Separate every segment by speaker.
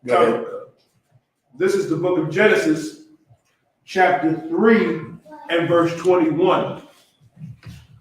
Speaker 1: Go ahead.
Speaker 2: This is the book of Genesis, chapter 3 and verse 21.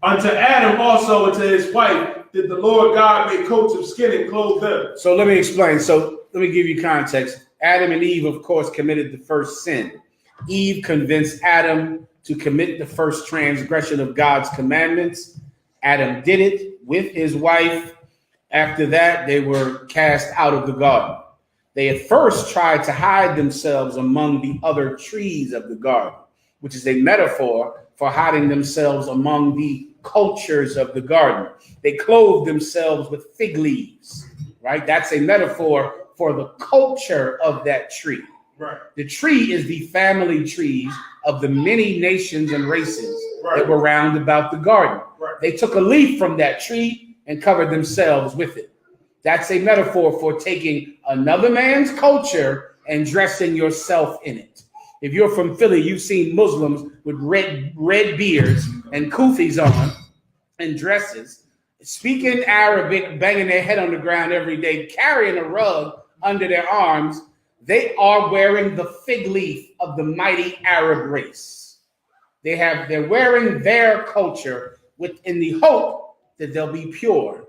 Speaker 2: Unto Adam also and to his wife did the Lord God make coats of skin and clothe them.
Speaker 1: So let me explain. So let me give you context. Adam and Eve, of course, committed the first sin. Eve convinced Adam to commit the first transgression of God's commandments. Adam did it with his wife. After that, they were cast out of the garden. They at first tried to hide themselves among the other trees of the garden, which is a metaphor for hiding themselves among the cultures of the garden. They clothed themselves with fig leaves, right? That's a metaphor for the culture of that tree.
Speaker 2: Right.
Speaker 1: The tree is the family trees of the many nations and races that were round about the garden.
Speaker 2: Right.
Speaker 1: They took a leaf from that tree and covered themselves with it. That's a metaphor for taking another man's culture and dressing yourself in it. If you're from Philly, you've seen Muslims with red beards and kufis on and dresses, speaking Arabic, banging their head on the ground every day, carrying a rug under their arms. They are wearing the fig leaf of the mighty Arab race. They're wearing their culture in the hope that they'll be pure,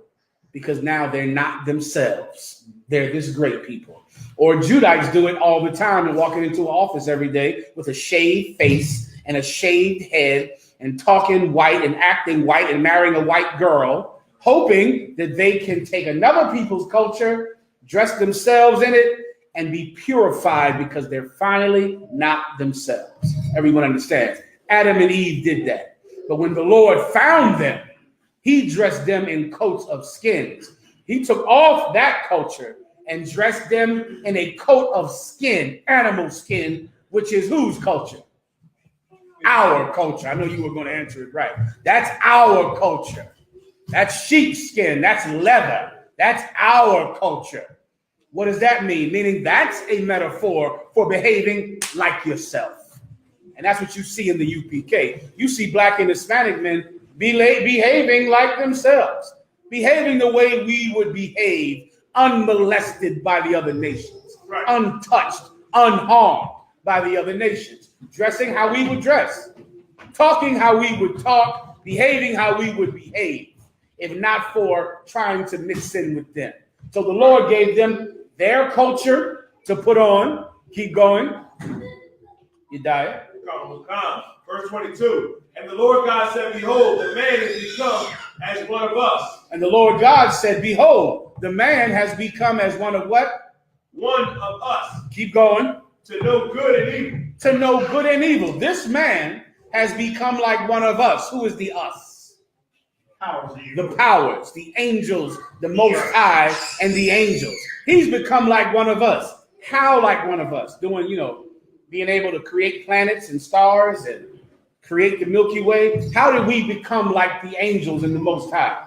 Speaker 1: because now they're not themselves. They're this great people. Or Judites do it all the time and walking into an office every day with a shaved face and a shaved head and talking white and acting white and marrying a white girl, hoping that they can take another people's culture, dress themselves in it, and be purified because they're finally not themselves. Everyone understands. Adam and Eve did that. But when the Lord found them, he dressed them in coats of skins. He took off that culture and dressed them in a coat of skin, animal skin, which is whose culture? Our culture. I know you were going to answer it right. That's our culture. That's sheepskin. That's leather. That's our culture. What does that mean? Meaning that's a metaphor for behaving like yourself. And that's what you see in the UPK. You see Black and Hispanic men behaving like themselves, behaving the way we would behave, unmolested by the other nations, untouched, unharmed by the other nations, dressing how we would dress, talking how we would talk, behaving how we would behave, if not for trying to mix in with them. So the Lord gave them their culture to put on. Keep going. Yediah.
Speaker 2: Verse 22. And the Lord God said, behold, the man has become as one of us.
Speaker 1: And the Lord God said, behold, the man has become as one of what?
Speaker 2: One of us.
Speaker 1: Keep going.
Speaker 2: To know good and evil.
Speaker 1: To know good and evil. This man has become like one of us. Who is the us? The powers, the angels, the Most High, and the angels. He's become like one of us. How like one of us? Doing, being able to create planets and stars and create the Milky Way. How did we become like the angels and the Most High?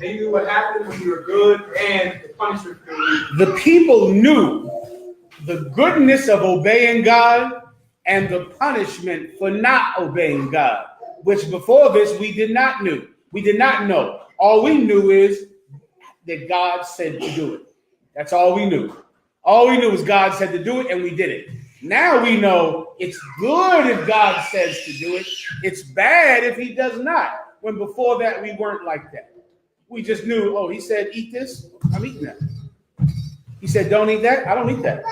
Speaker 3: They knew what happened when you were good and the punishment for you.
Speaker 1: The people knew the goodness of obeying God and the punishment for not obeying God, which before this we did not know. We did not know. All we knew is that God said to do it. That's all we knew. All we knew was God said to do it, and we did it. Now we know it's good if God says to do it. It's bad if he does not. When before that, we weren't like that. We just knew, oh, he said, eat this. I'm eating that. He said, don't eat that. I don't eat that.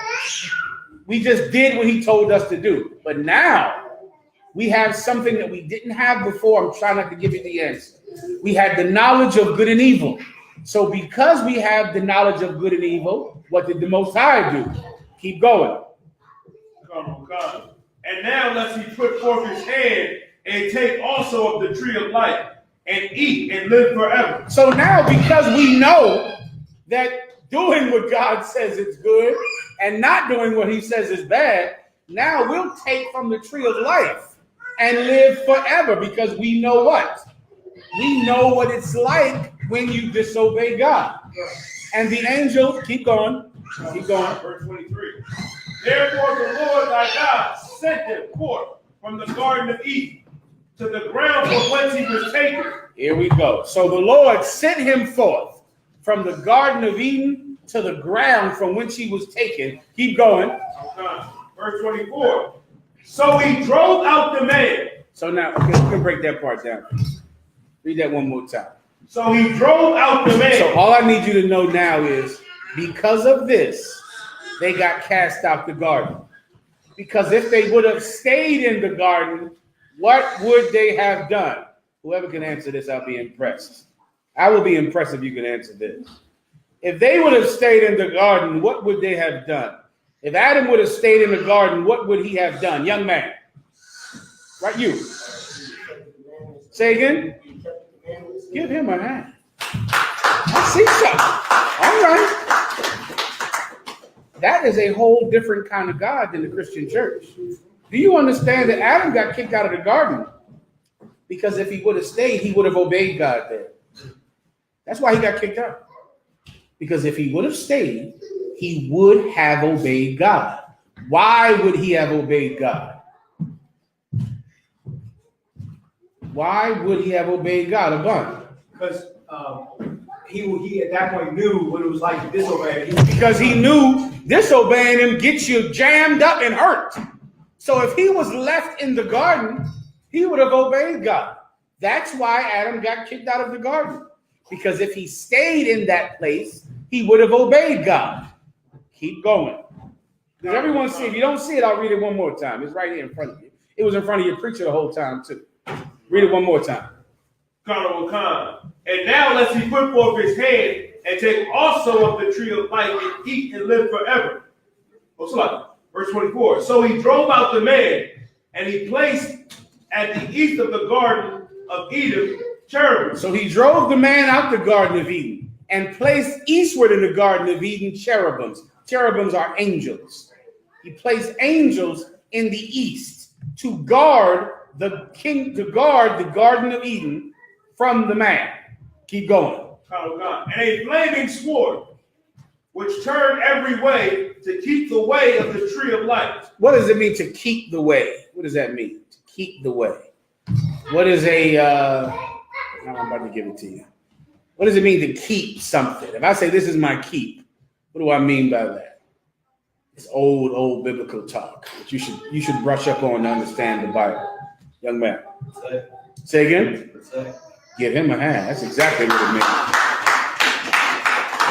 Speaker 1: We just did what he told us to do. But now we have something that we didn't have before. I'm trying not to give you the answer. We had the knowledge of good and evil. So because we have the knowledge of good and evil, what did the Most High do? Keep going.
Speaker 2: Come. And now lest he put forth his hand and take also of the tree of life and eat and live forever.
Speaker 1: So now, because we know that doing what God says is good and not doing what he says is bad, now we'll take from the tree of life and live forever, because we know what? We know what it's like when you disobey God. And the angel, keep going.
Speaker 2: Verse 23. Therefore the Lord thy God sent him forth from the Garden of Eden to the ground from whence he was taken.
Speaker 1: Here we go. So the Lord sent him forth from the Garden of Eden to the ground from whence he was taken. Keep going.
Speaker 2: Verse 24. So he drove out the man.
Speaker 1: So now, okay, we can break that part down. Read that one more time.
Speaker 2: So he drove out the man.
Speaker 1: So all I need you to know now is, because of this, they got cast out the garden. Because if they would have stayed in the garden, what would they have done? Whoever can answer this, I'll be impressed. I will be impressed if you can answer this. If they would have stayed in the garden, what would they have done? If Adam would have stayed in the garden, what would he have done? Young man. Right, you. Say again. Give him a hand. I see something. All right. That is a whole different kind of God than the Christian church. Do you understand that Adam got kicked out of the garden? Because if he would have stayed, he would have obeyed God there. That's why he got kicked out. Because if he would have stayed, he would have obeyed God. Why would he have obeyed God? Why would he have obeyed God? Abun?
Speaker 3: Because he at that point knew what it was like to disobey.
Speaker 1: Because he knew disobeying him gets you jammed up and hurt. So if he was left in the garden, he would have obeyed God. That's why Adam got kicked out of the garden. Because if he stayed in that place, he would have obeyed God. Keep going. Does everyone see? If you don't see it, I'll read it one more time. It's right here in front of you. It was in front of your preacher the whole time, too. Read it one more time.
Speaker 2: And now lest he put forth his hand and take also of the tree of life and eat and live forever. Verse 24. So he drove out the man, and he placed at the east of the garden of Eden cherubim.
Speaker 1: So he drove the man out the Garden of Eden and placed eastward in the Garden of Eden cherubims. Cherubims are angels. He placed angels in the east to guard the Garden of Eden from the man. Keep going.
Speaker 2: And a flaming sword, which turned every way to keep the way of the tree of life.
Speaker 1: What does it mean to keep the way? What does that mean? To keep the way. What is I'm about to give it to you. What does it mean to keep something? If I say this is my keep, what do I mean by that? It's old biblical talk that you should brush up on to understand the Bible. Young man. Say again? Give him a hand. That's exactly what it means.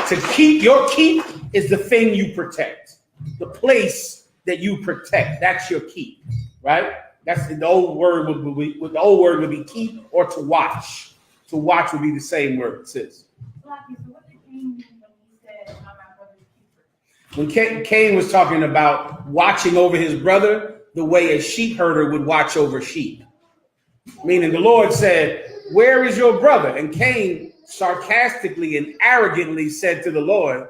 Speaker 1: To keep, your keep is the thing you protect. The place that you protect. That's your keep, right? That's the old word would be keep or to watch. To watch would be the same word, sis. When Cain was talking about watching over his brother the way a sheep herder would watch over sheep. Meaning the Lord said, where is your brother? And Cain sarcastically and arrogantly said to the Lord,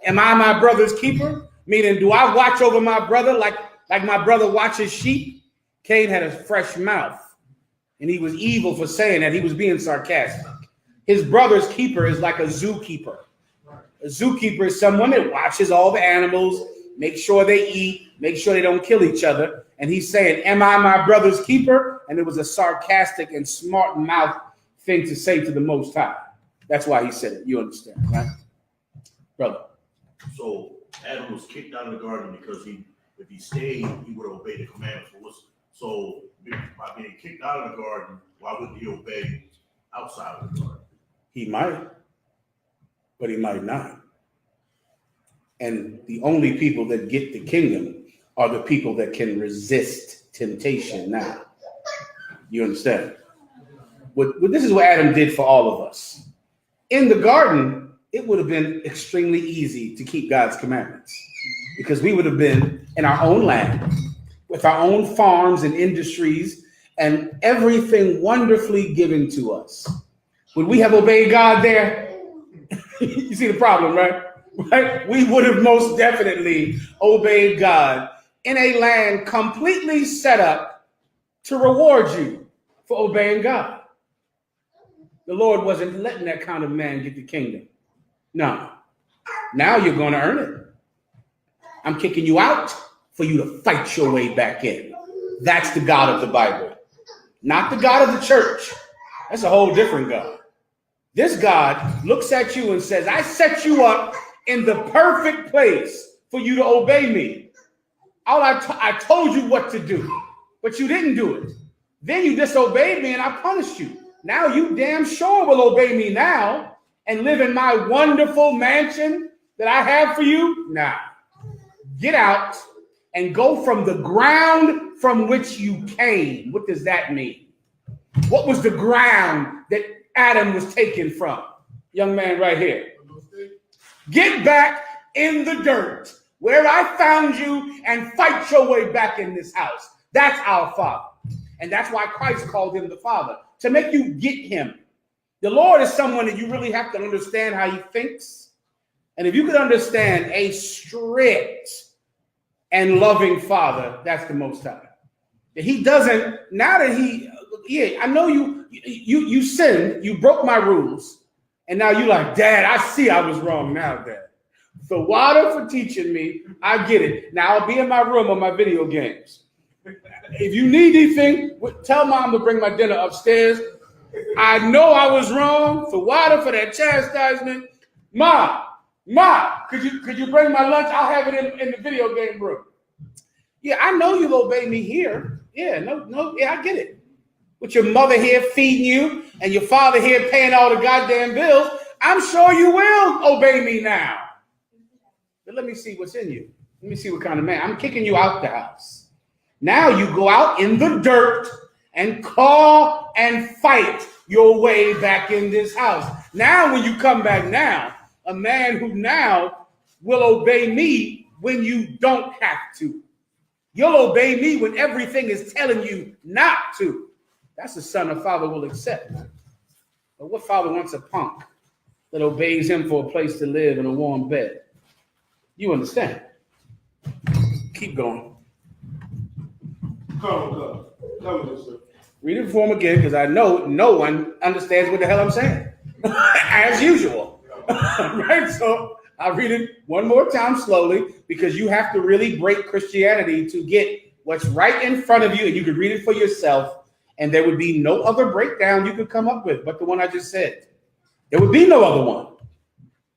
Speaker 1: am I my brother's keeper? Meaning, do I watch over my brother like my brother watches sheep? Cain had a fresh mouth, and he was evil for saying that. He was being sarcastic. His brother's keeper is like a zookeeper. A zookeeper is someone that watches all the animals, make sure they eat, make sure they don't kill each other. And he's saying, am I my brother's keeper? And it was a sarcastic and smart mouth thing to say to the Most High. That's why he said it. You understand, right? Brother.
Speaker 4: So Adam was kicked out of the garden because if he stayed, he would obey the commandments. So by being kicked out of the garden, why wouldn't he obey outside of the garden?
Speaker 1: He might, but he might not. And the only people that get the kingdom are the people that can resist temptation now. You understand? This is what Adam did for all of us. In the garden, it would have been extremely easy to keep God's commandments because we would have been in our own land with our own farms and industries and everything wonderfully given to us. Would we have obeyed God there? You see the problem, right? Right? We would have most definitely obeyed God in a land completely set up to reward you for obeying God. The Lord wasn't letting that kind of man get the kingdom. No. Now you're going to earn it. I'm kicking you out for you to fight your way back in. That's the God of the Bible. Not the God of the church. That's a whole different God. This God looks at you and says, I set you up in the perfect place for you to obey me. I told you what to do, but you didn't do it. Then you disobeyed me and I punished you. Now you damn sure will obey me now and live in my wonderful mansion that I have for you. Now, get out and go from the ground from which you came. What does that mean? What was the ground that Adam was taken from? Young man right here. Get back in the dirt where I found you and fight your way back in this house. That's our Father. And that's why Christ called him the Father, to make you get him. The Lord is someone that you really have to understand how he thinks. And if you could understand a strict and loving Father, that's the Most High. He doesn't, now that I know you sinned, you broke my rules, and now you like, Dad, I see I was wrong now, Dad. The water for teaching me, I get it. Now I'll be in my room on my video games. If you need anything, tell Mom to bring my dinner upstairs. I know I was wrong. For water for that chastisement. Mom, could you bring my lunch? I'll have it in the video game room. Yeah, I know you'll obey me here. Yeah, I get it. With your mother here feeding you and your father here paying all the goddamn bills, I'm sure you will obey me now. But let me see what's in you. Let me see what kind of man. I'm kicking you out the house. Now you go out in the dirt and claw and fight your way back in this house. Now when you come back now, a man who now will obey me when you don't have to. You'll obey me when everything is telling you not to. That's the son a father will accept. But what father wants a punk that obeys him for a place to live and a warm bed? You understand? Keep going.
Speaker 2: Come on, sir.
Speaker 1: Read it for him again, because I know no one understands what the hell I'm saying. As usual. Right? So I'll read it one more time slowly, because you have to really break Christianity to get what's right in front of you, and you can read it for yourself, and there would be no other breakdown you could come up with but the one I just said. There would be no other one.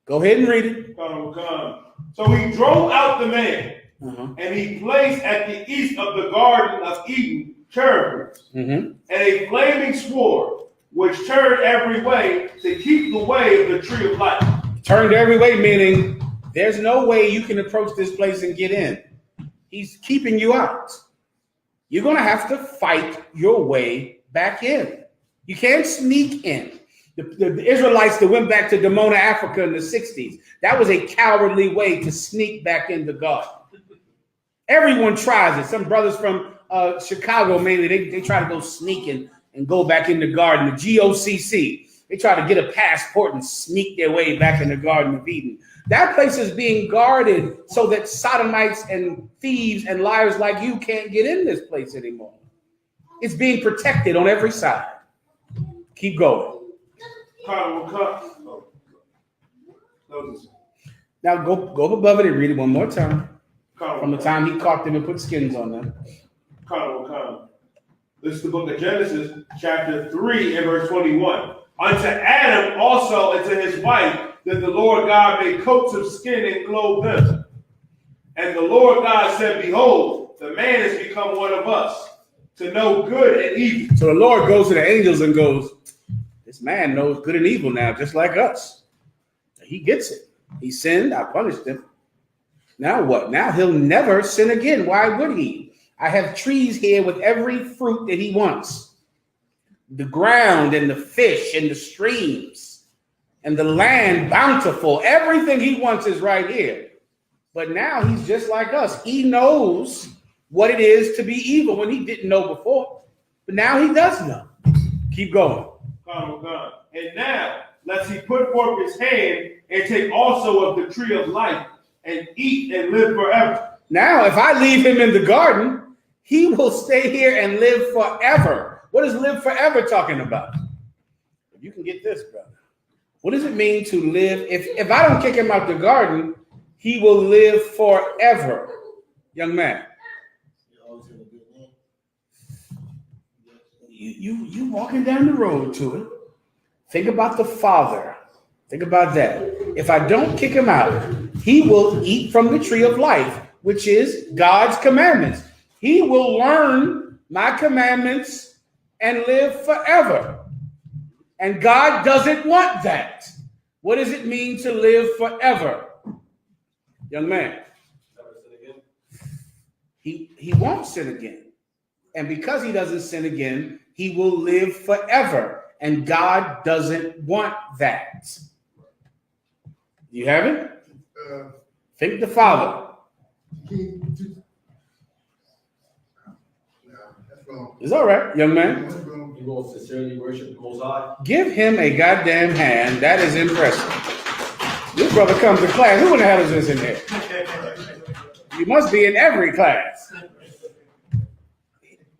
Speaker 1: Go ahead and read it.
Speaker 2: Come. So he drove out the man, and he placed at the east of the Garden of Eden cherubims, and a flaming sword, which turned every way to keep the way of the tree of life.
Speaker 1: Turned every way, meaning there's no way you can approach this place and get in. He's keeping you out. You're going to have to fight your way back in. You can't sneak in. The Israelites that went back to Dimona, Africa in the 60s, that was a cowardly way to sneak back in the garden. Everyone tries it. Some brothers from Chicago, maybe, they try to go sneaking and go back in the garden. The GOCC, they try to get a passport and sneak their way back in the Garden of Eden. That place is being guarded so that sodomites and thieves and liars like you can't get in this place anymore. It's being protected on every side. Keep going. Now go up above it and read it one more time. From the time he caught them and put skins on them.
Speaker 2: This is the book of Genesis, chapter 3 and verse 21. Unto Adam also and to his wife did the Lord God make coats of skin and clothe them. And the Lord God said, behold, the man has become one of us, to know good and evil.
Speaker 1: So the Lord goes to the angels and goes, this man knows good and evil now, just like us. He gets it. He sinned, I punished him. Now what? Now he'll never sin again. Why would he? I have trees here with every fruit that he wants. The ground and the fish and the streams and the land bountiful. Everything he wants is right here. But now he's just like us. He knows what it is to be evil when he didn't know before. But now he does know. Keep going.
Speaker 2: And now lest he put forth his hand and take also of the tree of life and eat and live forever.
Speaker 1: Now, if I leave him in the garden, he will stay here and live forever. What is live forever talking about? You can get this, brother. What does it mean to live? If I don't kick him out the garden, he will live forever. Young man. You walking down the road to it. Think about the father Think about that. If I don't kick him out, he will eat from the tree of life, which is God's commandments. He will learn my commandments and live forever. And God doesn't want that. What does it mean to live forever? Young man, he won't sin again. And because he doesn't sin again, he will live forever. And God doesn't want that. You have it? Think the Father. It's all right, young man.
Speaker 5: You will sincerely worship the Most High.
Speaker 1: Give him a goddamn hand. That is impressive. This brother comes to class. Who in the hell is this in here? You must be in every class.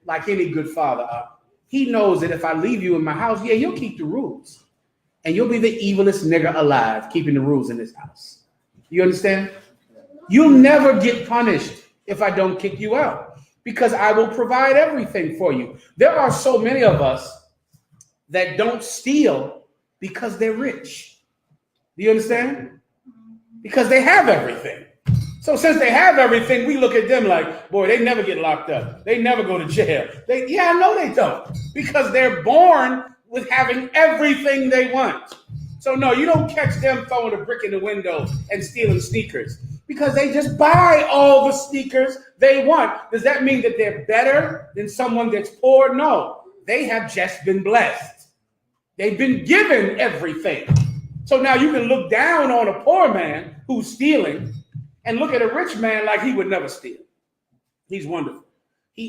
Speaker 1: Like any good father, he knows that if I leave you in my house, yeah, you'll keep the rules. And you'll be the evilest nigger alive keeping the rules in this house. You understand? You'll never get punished if I don't kick you out, because I will provide everything for you. There are so many of us that don't steal because they're rich. Do you understand? Because they have everything. So since they have everything, we look at them like, boy, they never get locked up. They never go to jail. Yeah, I know they don't, because they're born with having everything they want. So no, you don't catch them throwing a brick in the window and stealing sneakers, because they just buy all the sneakers they want. Does that mean that they're better than someone that's poor? No, they have just been blessed. They've been given everything. So now you can look down on a poor man who's stealing and look at a rich man like he would never steal. He's wonderful.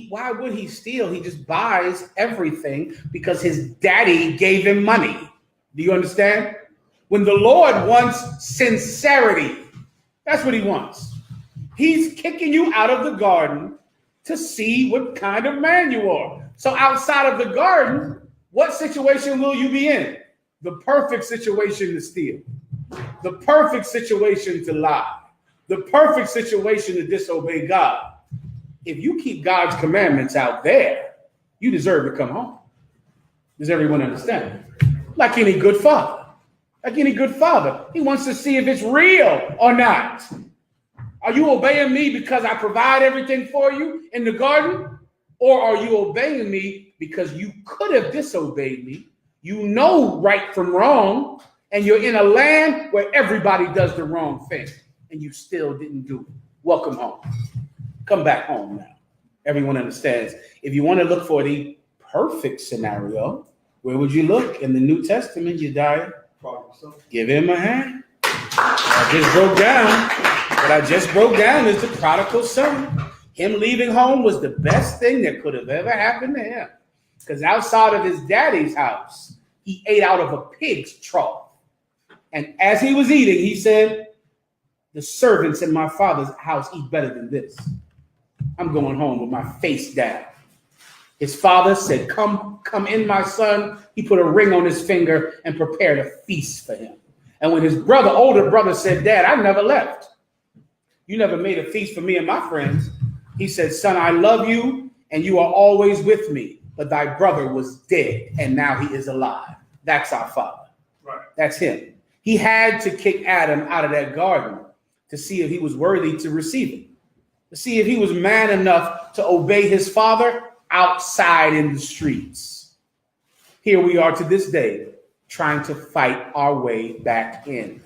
Speaker 1: Why would he steal? He just buys everything because his daddy gave him money. Do you understand? When the Lord wants sincerity, that's what he wants. He's kicking you out of the garden to see what kind of man you are. So outside of the garden, what situation will you be in? The perfect situation to steal. The perfect situation to lie. The perfect situation to disobey God. If you keep God's commandments out there, you deserve to come home. Does everyone understand? Like any good father. Like any good father. He wants to see if it's real or not. Are you obeying me because I provide everything for you in the garden? Or are you obeying me because you could have disobeyed me? You know right from wrong, and you're in a land where everybody does the wrong thing, and you still didn't do it. Welcome home. Come back home now. Everyone understands. If you want to look for the perfect scenario, where would you look? In the New Testament, Jediah. Give him a hand. I just broke down. What I just broke down is the prodigal son. Him leaving home was the best thing that could have ever happened to him. Because outside of his daddy's house, he ate out of a pig's trough. And as he was eating, he said, the servants in my father's house eat better than this. I'm going home with my face down. His father said, come in, my son. He put a ring on his finger and prepared a feast for him. And when his older brother said, Dad, I never left. You never made a feast for me and my friends. He said, son, I love you and you are always with me. But thy brother was dead and now he is alive. That's our father. Right. That's him. He had to kick Adam out of that garden to see if he was worthy to receive it, to see if he was man enough to obey his father outside in the streets. Here we are to this day, trying to fight our way back in.